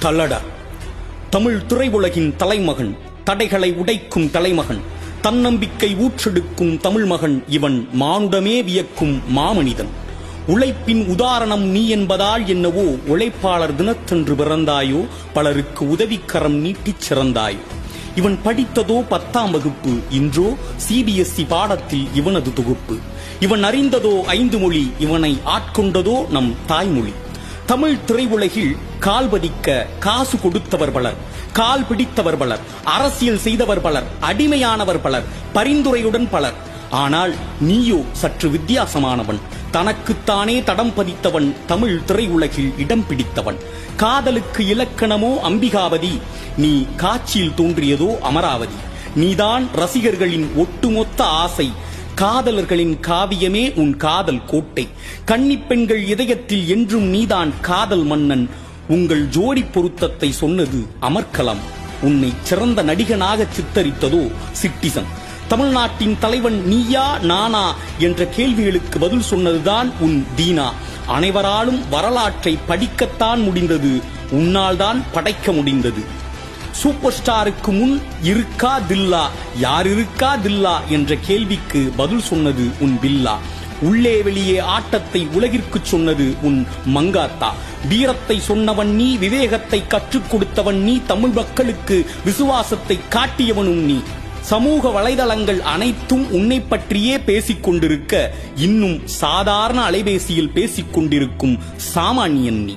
தலட தமிழ் திரையுலகின் தலைமகன், தடைகளை உடைக்கும் தலைமகன், தன்னம்பிக்கை ஊற்றெடுக்கும் தமிழ்மகன். இவன் மானுடமே வியக்கும் மாமனிதன். உழைப்பின் உதாரணம் நீ என்பதால் என்னவோ உழைப்பாளர் தினத்தன்று பிறந்தாயோ, பலருக்கு உதவிக்கரம் நீட்டிச் சிறந்தாயோ. இவன் படித்ததோ 10ஆம் வகுப்பு, இன்றோ CBSE பாடத்தில் இவனது தொகுப்பு. இவன் அறிந்ததோ 5 மொழி, இவனை ஆட்கொண்டதோ நம் தாய்மொழி. தமிழ் திரையுலகில் கால் பதிக்க காசு கொடுத்தவர் பலர், கால் பிடித்தவர் பலர், அரசியல் செய்தவர் பலர், அடிமையானவர் பலர், பரிந்துரையுடன் பலர். ஆனால் நீயோ சற்று வித்தியாசமானவன். தனக்குத்தானே தடம் பதித்தவன், தமிழ் திரையுலகில் இடம் பிடித்தவன். காதலுக்கு இலக்கணமோ அம்பிகாவதி, நீ காட்சியில் தோன்றியதோ அமராவதி. நீதான் ரசிகர்களின் ஒட்டுமொத்த ஆசை, காதலர்களின் காவியமே உன் காதல் கோட்டை. கன்னிப் பெண்கள் இதயத்தில் என்றும் நீதான் காதல் மன்னன். உங்கள் ஜோடி பொருத்தத்தை சொன்னது அமர்கலம், உன்னை சிறந்த நடிகனாக சித்தரித்ததோ சிட்டிசன். தமிழ்நாட்டின் தலைவன் நீயா நானா என்ற கேள்விகளுக்கு பதில் சொன்னதுதான் உன் தீனா. அனைவராலும் வரலாற்றை படிக்கத்தான் முடிந்தது, உன்னால் தான் படைக்க முடிந்தது. சூப்பர் ஸ்டாருக்கு முன் இருக்கா தில்லா, யார் இருக்கா தில்லா என்ற கேள்விக்கு பதில் சொன்னது உன் பில்லா. உள்ளே வெளியே ஆட்டத்தை உலகிற்கு சொன்னது உன் மங்காத்தா. வீரத்தை சொன்னவன் நீ, விவேகத்தை கற்றுக் கொடுத்தவன் நீ, தமிழ் மக்களுக்கு விசுவாசத்தை காட்டியவனும் நீ. சமூக வலைதளங்கள் அனைத்தும் உன்னை பற்றியே பேசிக் கொண்டிருக்க, இன்னும் சாதாரண அலைபேசியில் பேசிக் கொண்டிருக்கும் சாமானியன் நீ.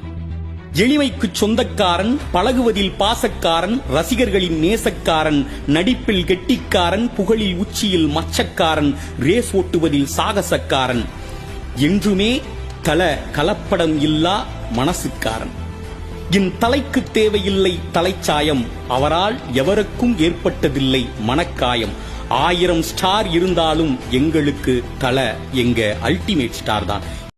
எளிமைக்கு சொந்தக்காரன், பழகுவதில் பாசக்காரன், ரசிகர்களின் நேசக்காரன், நடிப்பில் கெட்டிக்காரன், புகழில் உச்சியில் மச்சக்காரன், ரேஸ் ஓட்டுவதில் சாகசக்காரன், என்றுமே கலப்படம் இல்லா மனசுக்காரன். என் தலைக்கு தேவையில்லை தலைச்சாயம், அவரால் எவருக்கும் ஏற்பட்டதில்லை மனக்காயம். 1000 ஸ்டார் இருந்தாலும் எங்களுக்கு எங்க அல்டிமேட் ஸ்டார் தான்.